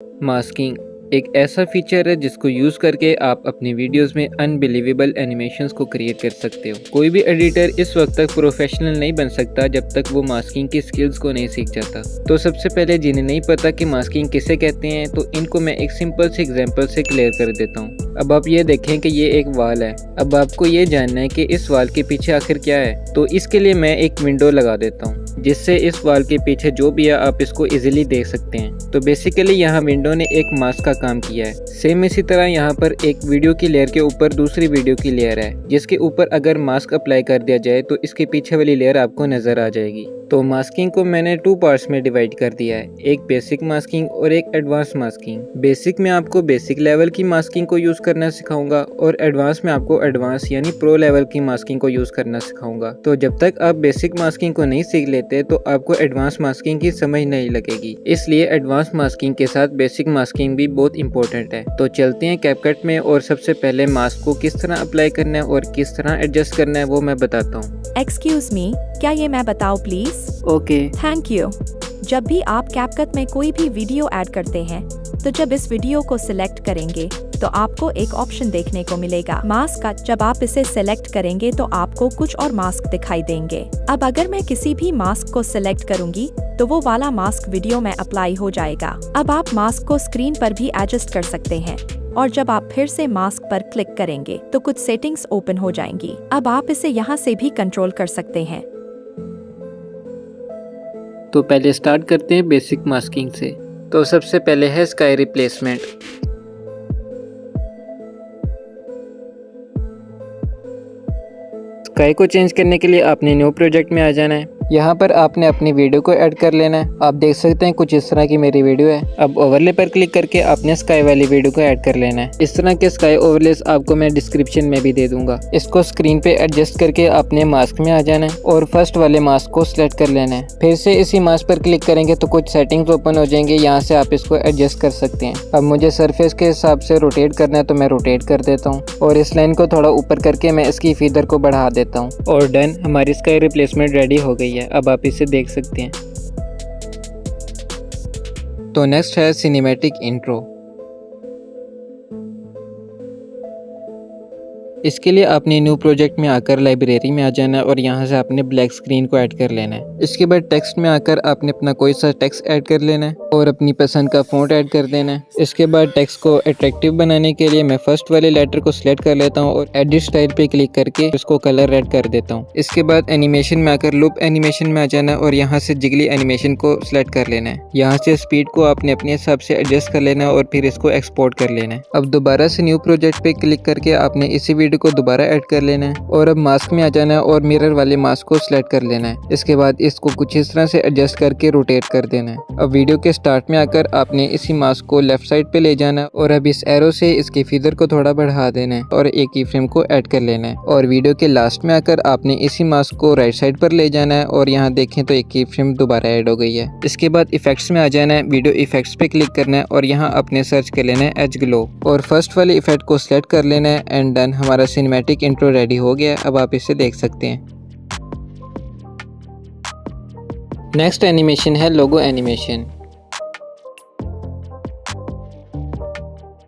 Masking एक ऐसा feature है जिसको यूज़ करके आप अपनी वीडियोस में अनबिलीवेबल एनिमेशंस को क्रिएट कर सकते हो। कोई भी एडिटर इस वक्त तक प्रोफेशनल नहीं बन सकता जब तक वो मास्किंग की स्किल्स को नहीं सीख जाता। तो सबसे पहले जिन्हें नहीं पता कि मास्किंग किसे कहते हैं, तो इनको मैं एक सिंपल से एग्जांपल से क्लियर कर देता हूँ। अब आप ये देखें कि ये एक वाल है। अब आपको ये जानना है कि इस वाल के पीछे आखिर क्या है, तो इसके लिए मैं एक विंडो लगा देता हूँ जिससे इस वाल के पीछे जो भी है आप इसको इजीली देख सकते हैं। तो बेसिकली यहाँ विंडो ने एक मास्क का काम किया है। सेम इसी तरह यहाँ पर एक वीडियो की लेयर के ऊपर दूसरी वीडियो की लेयर है जिसके ऊपर अगर मास्क अप्लाई कर दिया जाए तो इसके पीछे वाली लेयर आपको नजर आ जाएगी। तो मास्किंग को मैंने 2 पार्ट्स में डिवाइड कर दिया है, एक बेसिक मास्किंग और एक एडवांस मास्किंग। बेसिक में आपको बेसिक लेवल की मास्किंग को यूज करना सिखाऊंगा और एडवांस में आपको एडवांस यानी प्रो लेवल की मास्किंग को यूज करना सिखाऊंगा। तो जब तक आप बेसिक मास्किंग को नहीं सीख लेते तो आपको एडवांस मास्किंग की समझ नहीं लगेगी, इसलिए एडवांस मास्किंग के साथ बेसिक मास्किंग भी बहुत इंपॉर्टेंट है। तो चलते हैं कैपकट में और सबसे पहले मास्क को किस तरह अप्लाई करना है और किस तरह एडजस्ट करना है वो मैं बताता हूँ। एक्सक्यूज मी, क्या ये मैं बताऊँ प्लीज? Okay, thank you. जब भी आप कैपकट में कोई भी वीडियो ऐड करते हैं तो जब इस वीडियो को सिलेक्ट करेंगे तो आपको एक ऑप्शन देखने को मिलेगा मास्क का। जब आप इसे सिलेक्ट करेंगे तो आपको कुछ और मास्क दिखाई देंगे। अब अगर मैं किसी भी मास्क को सिलेक्ट करूंगी तो वो वाला मास्क वीडियो में अप्लाई हो जाएगा। अब आप मास्क को स्क्रीन पर भी एडजस्ट कर सकते हैं और जब आप फिर से मास्क पर क्लिक करेंगे तो कुछ सेटिंग्स ओपन हो जाएंगी। अब आप इसे यहाँ से भी कंट्रोल कर सकते हैं। तो पहले स्टार्ट करते हैं बेसिक मास्किंग से। तो सबसे पहले है स्काई रिप्लेसमेंट। स्काई को चेंज करने के लिए आपने न्यू प्रोजेक्ट में आ जाना है। यहाँ पर आपने अपनी वीडियो को ऐड कर लेना है। आप देख सकते हैं कुछ इस तरह की मेरी वीडियो है। अब ओवरले पर क्लिक करके आपने स्काई वाली वीडियो को ऐड कर लेना है। इस तरह के स्काई ओवरलेस आपको मैं डिस्क्रिप्शन में भी दे दूंगा। इसको स्क्रीन पे एडजस्ट करके आपने मास्क में आ जाना है और फर्स्ट वाले मास्क को सिलेक्ट कर लेना है। फिर से इसी मास्क पर क्लिक करेंगे तो कुछ सेटिंग्स ओपन हो जाएंगे, यहाँ से आप इसको एडजस्ट कर सकते हैं। अब मुझे सरफेस के हिसाब से रोटेट करना है तो मैं रोटेट कर देता हूँ और इस लाइन को थोड़ा ऊपर करके मैं इसकी फीदर को बढ़ा देता हूँ। और डन, हमारी स्काई रिप्लेसमेंट रेडी हो गई है। अब आप इसे देख सकते हैं। तो नेक्स्ट है सिनेमैटिक इंट्रो। इसके लिए आपने न्यू प्रोजेक्ट में आकर लाइब्रेरी में आ जाना है और यहाँ से आपने ब्लैक स्क्रीन को ऐड कर लेना है। इसके बाद टेक्स्ट में आकर आपने अपना कोई सा टेक्स्ट ऐड कर लेना है और अपनी पसंद का फ़ॉन्ट ऐड कर देना है। इसके बाद टेक्स्ट को अट्रैक्टिव बनाने के लिए मैं फर्स्ट वाले लेटर को सिलेक्ट कर लेता हूँ और एडिट स्टाइल पे क्लिक करके इसको कलर रेड कर देता हूँ। इसके बाद एनिमेशन में आकर लूप एनिमेशन में आ जाना है और यहाँ से जिगली एनिमेशन को सिलेक्ट कर लेना है। यहाँ से स्पीड को आपने अपने हिसाब से एडजस्ट कर लेना है और फिर इसको एक्सपोर्ट कर लेना है। अब दोबारा से न्यू प्रोजेक्ट पे क्लिक करके आपने इसी वीडियो को दोबारा ऐड कर लेना है और अब मास्क में आ जाना है और मिरर वाले मास्क को सिलेक्ट कर लेना है। इसके बाद इसको कुछ इस तरह से एडजस्ट करके रोटेट कर देना है। अब वीडियो के स्टार्ट में आकर आपने इसी मास्क को लेफ्ट साइड पे ले जाना है और अब इस एरो से इसके फीदर को थोड़ा बढ़ा देना है और एक की फ्रेम को ऐड कर लेना है। और वीडियो के लास्ट में आकर आपने इसी मास्क को राइट साइड पर ले जाना है और यहाँ देखें तो एक की फ्रेम दोबारा ऐड हो गई है। इसके बाद इफेक्ट्स में आ जाना है, वीडियो इफेक्ट्स पे क्लिक करना है और यहाँ आपने सर्च कर लेना है एज ग्लो और फर्स्ट वाले इफेक्ट को सिलेक्ट कर लेना है एंड डन, हमारा सिनेमैटिक इंट्रो रेडी हो गया। अब आप इसे देख सकते हैं। नेक्स्ट एनिमेशन है लोगो एनिमेशन।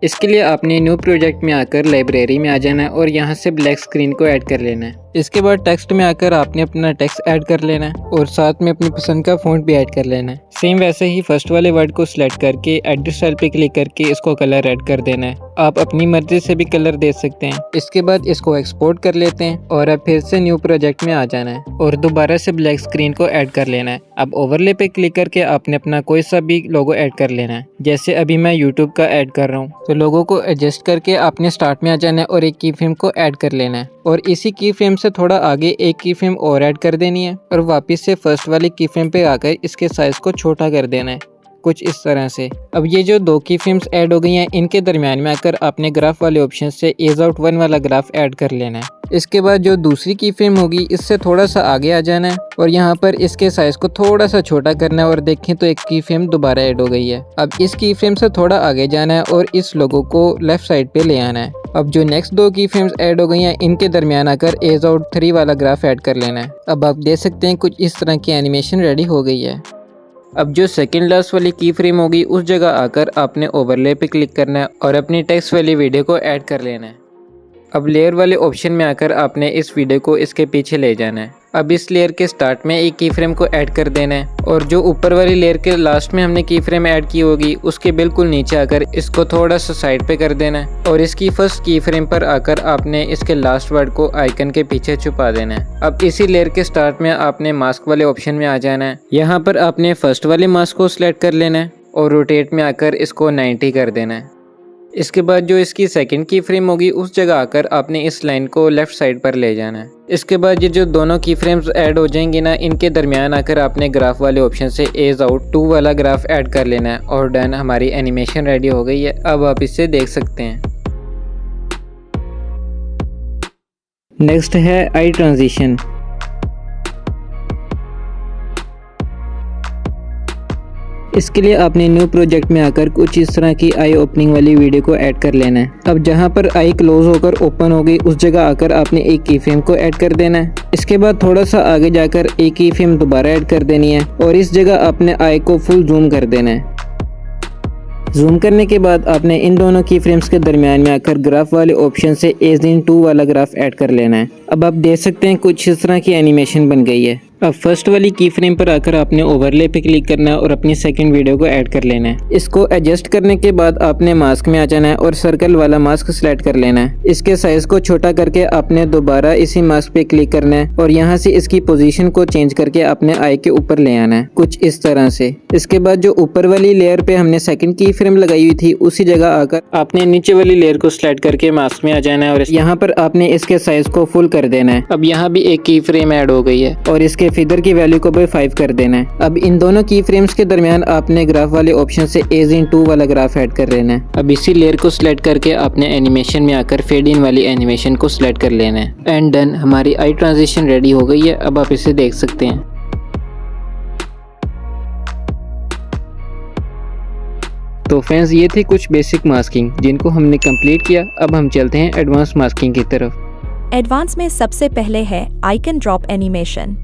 इसके लिए आपने न्यू प्रोजेक्ट में आकर लाइब्रेरी में आ जाना है और यहाँ से ब्लैक स्क्रीन को ऐड कर लेना है। इसके बाद टेक्स्ट में आकर आपने अपना टेक्स्ट ऐड कर लेना है और साथ में अपनी पसंद का फ़ॉन्ट भी ऐड कर लेना है। सेम वैसे ही फर्स्ट वाले वर्ड को सिलेक्ट करके एडिट स्टाइल पे क्लिक करके इसको कलर ऐड कर देना है। आप अपनी मर्जी से भी कलर दे सकते हैं। इसके बाद इसको एक्सपोर्ट कर लेते हैं और अब फिर से न्यू प्रोजेक्ट में आ जाना है और दोबारा से ब्लैक स्क्रीन को ऐड कर लेना है। अब ओवरले पे क्लिक करके आपने अपना कोई सा भी लोगो ऐड कर लेना है। जैसे अभी मैं यूट्यूब का ऐड कर रहा हूँ, तो लोगो को एडजस्ट करके आपने स्टार्ट में आ जाना है और एक की फ्रेम को ऐड कर लेना है और इसी की फ्रेम से थोड़ा आगे एक की फ्रेम और ऐड कर देनी है और वापस से फर्स्ट वाली की फ्रेम पे आकर इसके साइज को छोटा कर देना है, कुछ इस तरह से। अब ये जो 2 की फ्रेम्स ऐड हो गई हैं, इनके दरमियान में आकर आपने ग्राफ वाले ऑप्शन से एज आउट 1 वाला ग्राफ ऐड कर लेना है। इसके बाद जो दूसरी की फ्रेम होगी इससे थोड़ा सा आगे आ जाना है और यहाँ पर इसके साइज को थोड़ा सा छोटा करना है और देखें तो एक की फ्रेम दोबारा ऐड हो गई है। अब इस की फ्रेम से थोड़ा आगे जाना है और इस लोगो को लेफ्ट साइड पे ले आना है। अब जो नेक्स्ट 2 की फ्रेम्स ऐड हो गई हैं, इनके दरमियान आकर एज आउट 3 वाला ग्राफ ऐड कर लेना है। अब आप देख सकते हैं कुछ इस तरह की एनिमेशन रेडी हो गई है। अब जो सेकंड लास्ट वाली की फ्रेम होगी उस जगह आकर आपने ओवरले पे क्लिक करना है और अपनी टेक्स्ट वाली वीडियो को ऐड कर लेना है। अब लेयर वाले ऑप्शन में आकर आपने इस वीडियो को इसके पीछे ले जाना है। अब इस लेयर के स्टार्ट में एक की फ्रेम को ऐड कर देना है और जो ऊपर वाली लेयर के लास्ट में हमने की फ्रेम ऐड की होगी उसके बिल्कुल नीचे आकर इसको थोड़ा सा साइड पे कर देना है और इसकी फर्स्ट की फ्रेम पर आकर आपने इसके लास्ट वर्ड को आइकन के पीछे छुपा देना है। अब इसी लेयर के स्टार्ट में आपने मास्क वाले ऑप्शन में आ जाना है। यहाँ पर आपने फर्स्ट वाले मास्क को सिलेक्ट कर लेना है और रोटेट में आकर इसको 90 कर देना है। इसके बाद जो इसकी सेकंड की फ्रेम होगी उस जगह आकर आपने इस लाइन को लेफ्ट साइड पर ले जाना है। इसके बाद ये जो दोनों की फ्रेम्स ऐड हो जाएंगी ना, इनके दरमियान आकर आपने ग्राफ वाले ऑप्शन से एज आउट 2 वाला ग्राफ ऐड कर लेना है और डन, हमारी एनिमेशन रेडी हो गई है। अब आप इसे देख सकते हैं। नेक्स्ट है आई ट्रांजिशन। इसके लिए आपने न्यू प्रोजेक्ट में आकर कुछ इस तरह की आई ओपनिंग वाली वीडियो को ऐड कर लेना है। अब जहां पर आई क्लोज होकर ओपन हो गई उस जगह आकर आपने एक की फ्रेम को ऐड कर देना है। इसके बाद थोड़ा सा आगे जाकर एक की फ्रेम दोबारा ऐड कर देनी है और इस जगह आपने आई को फुल जूम कर देना है। जूम करने के बाद आपने इन दोनों की फ्रेम्स के दरमियान में आकर ग्राफ वाले ऑप्शन से एज इन 2 वाला ग्राफ ऐड कर लेना है। अब आप देख सकते हैं कुछ इस तरह की एनिमेशन बन गई है। अब फर्स्ट वाली की फ्रेम पर आकर आपने ओवरले पे क्लिक करना है और अपनी सेकंड वीडियो को ऐड कर लेना है। इसको एडजस्ट करने के बाद आपने मास्क में आ जाना है और सर्कल वाला मास्क सिलेक्ट कर लेना है। इसके साइज को छोटा करके आपने दोबारा इसी मास्क पे क्लिक करना है और यहाँ से इसकी पोजीशन को चेंज करके अपने आई के ऊपर ले आना है कुछ इस तरह से। इसके बाद जो ऊपर वाली लेयर पे हमने सेकंड की फ्रेम लगाई हुई थी उसी जगह आकर आपने नीचे वाली लेयर को सिलेक्ट करके मास्क में आ जाना है और यहाँ पर आपने इसके साइज को फुल कर देना है। अब यहाँ भी एक की फ्रेम ऐड हो गई है और इसके फिगर की वैल्यू को भी 5 कर देना है। अब इन दोनों की फ्रेम्स के दरमियान आपने ग्राफ वाले ऑप्शन से एज इन 2 वाला ग्राफ ऐड कर लेना है। अब इसी लेयर को सिलेक्ट करके आपने एनिमेशन में आकर फेड इन वाली एनिमेशन को सिलेक्ट कर लेना है एंड डन, हमारी आई ट्रांजिशन रेडी हो गई है। अब आप इसे देख सकते हैं। तो फ्रेंड्स, ये थी कुछ बेसिक मास्किंग जिनको हमने कंप्लीट किया। अब हम चलते हैं एडवांस मास्किंग की तरफ। एडवांस में सबसे पहले है आइकन ड्रॉप एनिमेशन।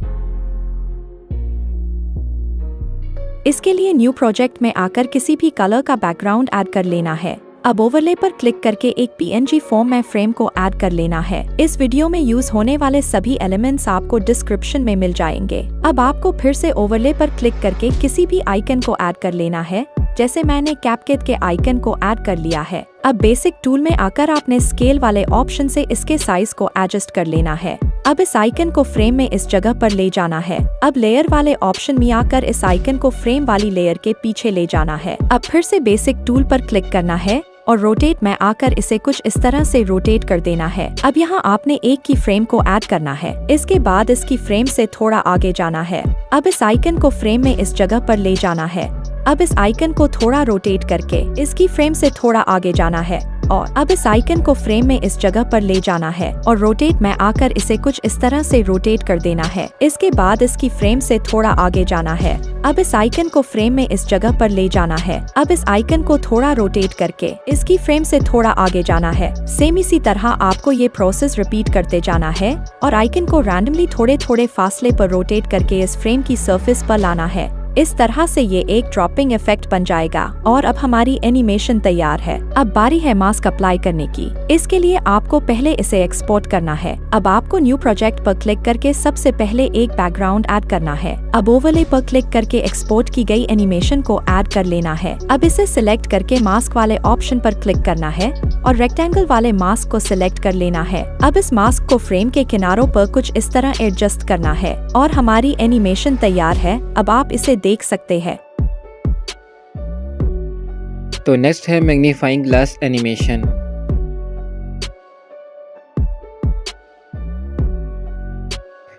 इसके लिए न्यू प्रोजेक्ट में आकर किसी भी कलर का बैकग्राउंड ऐड कर लेना है। अब ओवरले पर क्लिक करके एक PNG फॉर्म में फ्रेम को ऐड कर लेना है। इस वीडियो में यूज होने वाले सभी एलिमेंट्स आपको डिस्क्रिप्शन में मिल जाएंगे। अब आपको फिर से ओवरले पर क्लिक करके किसी भी आइकन को ऐड कर लेना है। जैसे मैंने कैपकट के आइकन को ऐड कर लिया है। अब बेसिक टूल में आकर आपने स्केल वाले ऑप्शन से इसके साइज को एडजस्ट कर लेना है। अब इस आइकन को फ्रेम में इस जगह पर ले जाना है। अब लेयर वाले ऑप्शन में आकर इस आइकन को फ्रेम वाली लेयर के पीछे ले जाना है। अब फिर से बेसिक टूल पर क्लिक करना है और रोटेट में आकर इसे कुछ इस तरह से रोटेट कर देना है। अब यहाँ आपने एक की फ्रेम को ऐड करना है। इसके बाद इसकी फ्रेम से थोड़ा आगे जाना है। अब इस आइकन को फ्रेम में इस जगह पर ले जाना है। अब इस आइकन को थोड़ा रोटेट करके इसकी फ्रेम से थोड़ा आगे जाना है और अब इस आइकन को फ्रेम में इस जगह पर ले जाना है और रोटेट में आकर इसे कुछ इस तरह से रोटेट कर देना है। इसके बाद इसकी फ्रेम से थोड़ा आगे जाना है। अब इस आइकन को फ्रेम में इस जगह पर ले जाना है। अब इस आइकन को थोड़ा रोटेट करके इसकी फ्रेम से थोड़ा आगे जाना है। सेम इसी तरह आपको ये प्रोसेस रिपीट करते जाना है और आइकन को रैंडमली थोड़े थोड़े फासले पर रोटेट करके इस फ्रेम की सरफेस पर लाना है। इस तरह से ये एक ड्रॉपिंग इफेक्ट बन जाएगा और अब हमारी एनिमेशन तैयार है। अब बारी है मास्क अप्लाई करने की। इसके लिए आपको पहले इसे एक्सपोर्ट करना है। अब आपको न्यू प्रोजेक्ट पर क्लिक करके सबसे पहले एक बैकग्राउंड ऐड करना है। अब ओवरले पर क्लिक करके एक्सपोर्ट की गई एनिमेशन को ऐड कर लेना है। अब इसे सिलेक्ट करके मास्क वाले ऑप्शन पर क्लिक करना है और रेक्टेंगल वाले मास्क को सिलेक्ट कर लेना है। अब इस मास्क को फ्रेम के किनारों पर कुछ इस तरह एडजस्ट करना है और हमारी एनिमेशन तैयार है। अब आप इसे देख सकते हैं। तो नेक्स्ट है मैग्नीफाइंग ग्लास एनिमेशन।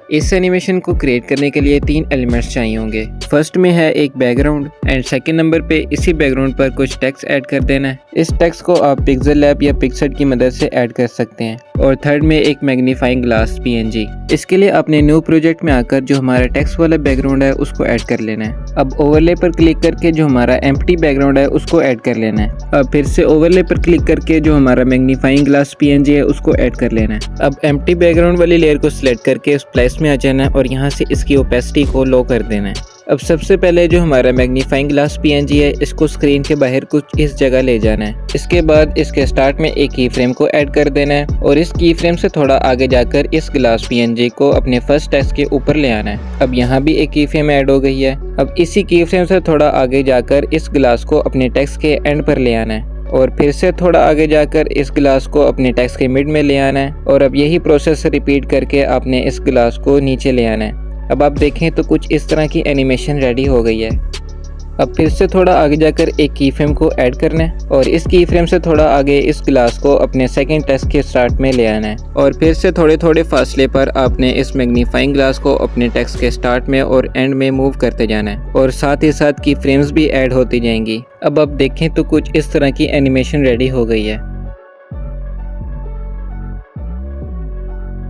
इस एनिमेशन को क्रिएट करने के लिए 3 एलिमेंट्स चाहिए होंगे। फर्स्ट में है एक बैकग्राउंड एंड सेकंड नंबर पे इसी बैकग्राउंड पर कुछ टेक्स्ट ऐड कर देना है। इस टेक्स्ट को आप पिक्सेल लैब या पिक्सआर्ट की मदद से ऐड कर सकते हैं। और थर्ड में एक मैग्नीफाइंग ग्लास PNG। इसके लिए आपने न्यू प्रोजेक्ट में आकर जो हमारा टेक्स्ट वाला बैकग्राउंड है उसको ऐड कर लेना है। अब ओवरले पर क्लिक करके जो हमारा एम्प्टी बैकग्राउंड है उसको ऐड कर लेना है। अब फिर से ओवरले पर क्लिक करके जो हमारा मैग्नीफाइंग ग्लास PNG है उसको ऐड कर लेना है। अब एम्प्टी बैकग्राउंड वाली लेयर को सिलेक्ट करके स्प्लाइस में आ जाना है और यहाँ से इसकी ओपेसिटी को लो कर देना है। अब सबसे पहले जो हमारा मैग्नीफाइंग ग्लास पीएनजी है, इसको स्क्रीन के बाहर कुछ इस जगह ले जाना है। इसके बाद इसके स्टार्ट में एक की फ्रेम को ऐड कर देना है और इस की फ्रेम से थोड़ा आगे जाकर इस ग्लास पीएनजी को अपने फर्स्ट टेक्स्ट के ऊपर ले आना है। अब यहाँ भी एक की फ्रेम ऐड हो गई है। अब इसी की फ्रेम से थोड़ा आगे जाकर इस ग्लास को अपने टेक्स्ट के एंड पर ले आना है और फिर से थोड़ा आगे जाकर इस ग्लास को अपने टेक्स्ट के मिड में ले आना है और अब यही प्रोसेस रिपीट करके आपने इस ग्लास को नीचे ले आना है। अब आप देखें तो कुछ इस तरह की एनिमेशन रेडी हो गई है। अब फिर से थोड़ा आगे जाकर एक की फ्रेम को ऐड करना है और इस की फ्रेम से थोड़ा आगे इस ग्लास को अपने सेकंड टेक्स्ट के स्टार्ट में ले आना है और फिर से थोड़े थोड़े फासले पर आपने इस मैग्नीफाइंग ग्लास को अपने टेक्स्ट के स्टार्ट में और एंड में मूव करते जाना है और साथ ही साथ की फ्रेम्स भी ऐड होती जाएंगी। अब आप देखें तो कुछ इस तरह की एनिमेशन रेडी हो गई है।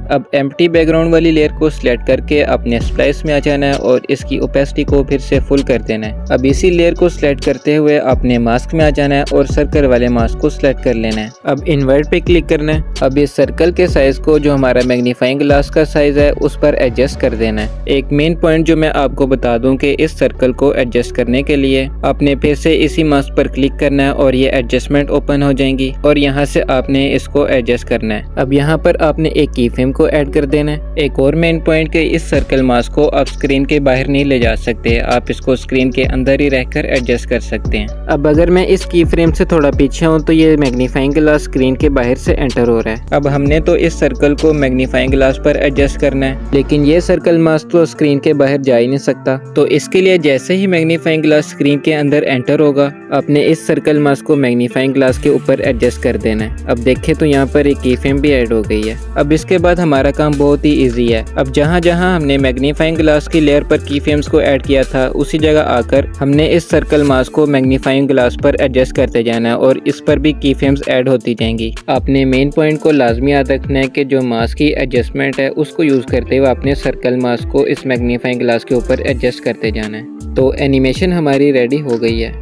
अब एम्प्टी बैकग्राउंड वाली लेयर को सिलेक्ट करके अपने स्प्लाइस में आ जाना है और इसकी ओपेसिटी को फिर से फुल कर देना है। अब इसी लेयर को सिलेक्ट करते हुए अपने मास्क में आ जाना है और सर्कल वाले मास्क को सिलेक्ट कर लेना है। अब इन्वर्ट पे क्लिक करना है। अब इस सर्कल के साइज को जो हमारा मैग्नीफाइंग ग्लास का साइज है उस पर एडजस्ट कर देना है। एक मेन पॉइंट जो मैं आपको बता दूं कि इस सर्कल को एडजस्ट करने के लिए आपने फिर से इसी मास्क पर क्लिक करना है और ये एडजस्टमेंट ओपन हो जाएंगी और यहाँ से आपने इसको एडजस्ट करना है। अब यहाँ पर आपने एक की फ्रेम को ऐड कर देना है। एक और मेन पॉइंट के इस सर्कल मास्क को आप स्क्रीन के बाहर नहीं ले जा सकते, आप इसको स्क्रीन के अंदर ही रहकर एडजस्ट कर सकते हैं। अब अगर मैं इस की फ्रेम से थोड़ा पीछे हूँ तो ये मैग्नीफाइंग ग्लास स्क्रीन के बाहर से एंटर हो रहा है। अब हमने तो इस सर्कल को मैग्नीफाइंग ग्लास पर एडजस्ट करना है, लेकिन ये सर्कल मास्क तो स्क्रीन के बाहर जा ही नहीं सकता। तो इसके लिए जैसे ही मैग्नीफाइंग ग्लास स्क्रीन के अंदर एंटर होगा, आपने इस सर्कल मास्क को मैग्नीफाइंग ग्लास के ऊपर एडजस्ट कर देना है। अब देखें तो यहाँ पर एक की फ्रेम भी ऐड हो गई है। अब इसके बाद हमारा काम बहुत ही इजी है। अब जहाँ जहाँ हमने मैग्नीफाइंग ग्लास की लेयर पर की फ्रेम्स को ऐड किया था, उसी जगह आकर हमने इस सर्कल मास्क को मैग्नीफाइंग ग्लास पर एडजस्ट करते जाना है और इस पर भी की फ्रेम्स ऐड होती जाएंगी। आपने मेन पॉइंट को लाजमी याद रखना है कि जो मास्क की एडजस्टमेंट है उसको यूज करते हुए आपने सर्कल मास्क को इस मैग्नीफाइंग ग्लास के ऊपर एडजस्ट करते जाना है। तो एनिमेशन हमारी रेडी हो गई है,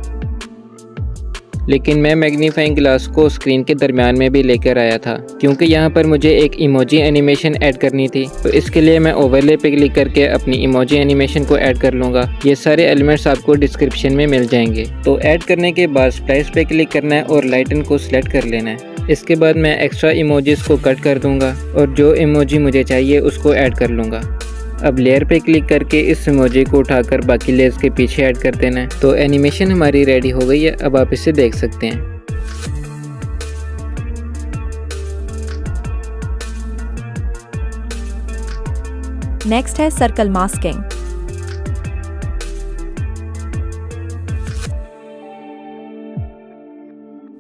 लेकिन मैं मैग्नीफाइंग ग्लास को स्क्रीन के दरमियान में भी लेकर आया था क्योंकि यहाँ पर मुझे एक इमोजी एनिमेशन ऐड करनी थी। तो इसके लिए मैं ओवरले पे क्लिक करके अपनी इमोजी एनिमेशन को ऐड कर लूँगा। ये सारे एलिमेंट्स आपको डिस्क्रिप्शन में मिल जाएंगे। तो ऐड करने के बाद स्प्लाइस पे क्लिक करना है और लाइटन को सिलेक्ट कर लेना है। इसके बाद मैं एक्स्ट्रा इमोजीज को कट कर दूँगा और जो इमोजी मुझे चाहिए उसको ऐड कर लूँगा। अब लेयर पे क्लिक करके इस इमोजी को उठाकर बाकी लेयर्स के पीछे ऐड कर देना है। तो एनिमेशन हमारी रेडी हो गई है। अब आप इसे देख सकते हैं। नेक्स्ट है सर्कल मास्किंग।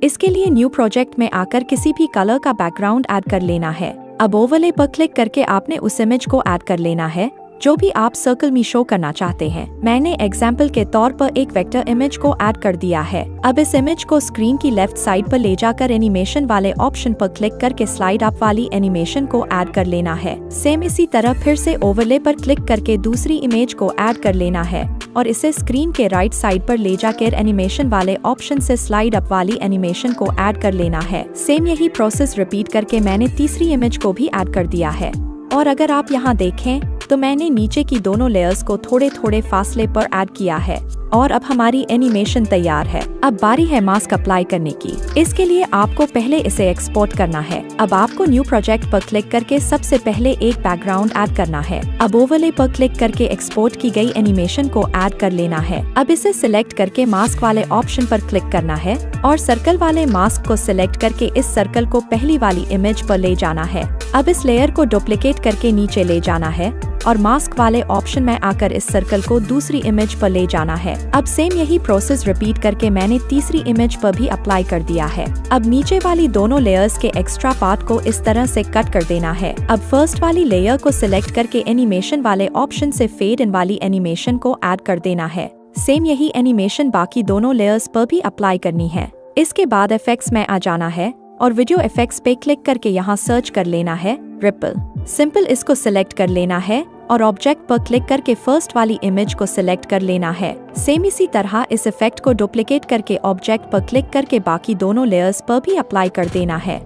इसके लिए न्यू प्रोजेक्ट में आकर किसी भी कलर का बैकग्राउंड ऐड कर लेना है। अब ओवरले पर क्लिक करके आपने उस इमेज को ऐड कर लेना है जो भी आप सर्कल में शो करना चाहते हैं। मैंने एग्जाम्पल के तौर पर एक वेक्टर इमेज को ऐड कर दिया है। अब इस इमेज को स्क्रीन की लेफ्ट साइड पर ले जाकर एनिमेशन वाले ऑप्शन पर क्लिक करके स्लाइड अप वाली एनिमेशन को ऐड कर लेना है। सेम इसी तरह फिर से ओवरले पर क्लिक करके दूसरी इमेज को ऐड कर लेना है और इसे स्क्रीन के राइट साइड पर ले जाकर एनिमेशन वाले ऑप्शन से स्लाइड अप वाली एनिमेशन को ऐड कर लेना है। सेम यही प्रोसेस रिपीट करके मैंने तीसरी इमेज को भी ऐड कर दिया है। और अगर आप यहाँ देखें तो मैंने नीचे की दोनों लेयर्स को थोड़े थोड़े फासले पर ऐड किया है और अब हमारी एनिमेशन तैयार है। अब बारी है मास्क अप्लाई करने की। इसके लिए आपको पहले इसे एक्सपोर्ट करना है। अब आपको न्यू प्रोजेक्ट पर क्लिक करके सबसे पहले एक बैकग्राउंड ऐड करना है। अब ओवरले पर क्लिक करके एक्सपोर्ट की गई एनिमेशन को ऐड कर लेना है। अब इसे सिलेक्ट करके मास्क वाले ऑप्शन पर क्लिक करना है और सर्कल वाले मास्क को सिलेक्ट करके इस सर्कल को पहली वाली इमेज पर ले जाना है। अब इस लेयर को डुप्लीकेट करके नीचे ले जाना है और मास्क वाले ऑप्शन में आकर इस सर्कल को दूसरी इमेज पर ले जाना है। अब सेम यही प्रोसेस रिपीट करके मैंने तीसरी इमेज पर भी अप्लाई कर दिया है। अब नीचे वाली दोनों लेयर्स के एक्स्ट्रा पार्ट को इस तरह से कट कर देना है। अब फर्स्ट वाली लेयर को सिलेक्ट करके एनिमेशन वाले ऑप्शन से फेड इन वाली एनिमेशन को ऐड कर देना है। सेम यही एनिमेशन बाकी दोनों लेयर्स पर भी अप्लाई करनी है। इसके बाद इफेक्ट्स में आ जाना है और वीडियो इफेक्ट्स पे क्लिक करके यहाँ सर्च कर लेना है रिपल। सिंपल इसको सिलेक्ट कर लेना है और ऑब्जेक्ट पर क्लिक करके फर्स्ट वाली इमेज को सिलेक्ट कर लेना है। सेम इसी तरह इस इफेक्ट को डुप्लीकेट करके ऑब्जेक्ट पर क्लिक करके बाकी दोनों लेयर्स पर भी अप्लाई कर देना है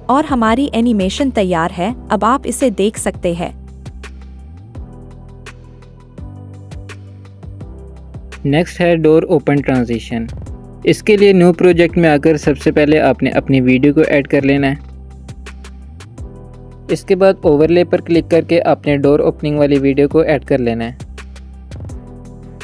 और हमारी एनिमेशन तैयार है। अब आप इसे देख सकते हैं। नेक्स्ट है डोर ओपन ट्रांजिशन। इसके लिए न्यू प्रोजेक्ट में आकर सबसे पहले आपने अपनी वीडियो को ऐड कर लेना है। इसके बाद ओवरले पर क्लिक करके आपने डोर ओपनिंग वाली वीडियो को ऐड कर लेना है।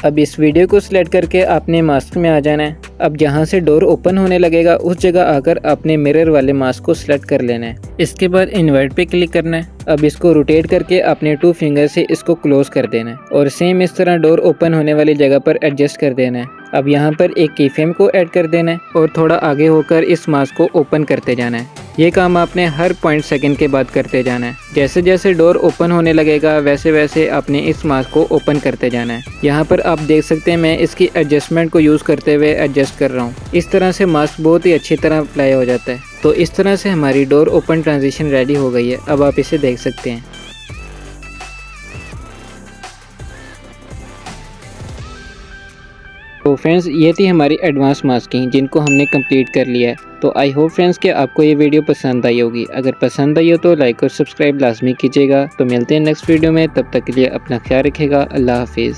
अब इस वीडियो को सिलेक्ट करके आपने मास्क में आ जाना है। अब जहां से डोर ओपन होने लगेगा उस जगह आकर आपने मिरर वाले मास्क को सिलेक्ट कर लेना है। इसके बाद इन्वर्ट पे क्लिक करना है। अब इसको रोटेट करके अपने 2 फिंगर से इसको क्लोज कर देना है और सेम इस तरह डोर ओपन होने वाली जगह पर एडजस्ट कर देना है। अब यहाँ पर एक की फ्रेम को ऐड कर देना है और थोड़ा आगे होकर इस मास्क को ओपन करते जाना है। ये काम आपने हर 0.2 के बाद करते जाना है। जैसे जैसे डोर ओपन होने लगेगा वैसे वैसे आपने इस मास्क को ओपन करते जाना है। यहाँ पर आप देख सकते हैं मैं इसकी एडजस्टमेंट को यूज़ करते हुए एडजस्ट कर रहा हूँ। इस तरह से मास्क बहुत ही अच्छी तरह अप्लाई हो जाता है। तो इस तरह से हमारी डोर ओपन ट्रांजिशन रेडी हो गई है। अब आप इसे देख सकते हैं। तो फ्रेंड्स ये थी हमारी एडवांस मास्किंग जिनको हमने कंप्लीट कर लिया है। तो आई होप फ्रेंड्स कि आपको ये वीडियो पसंद आई होगी। अगर पसंद आई हो तो लाइक और सब्सक्राइब लाजमी कीजिएगा। तो मिलते हैं नेक्स्ट वीडियो में, तब तक के लिए अपना ख्याल रखिएगा। अल्लाह हाफिज़।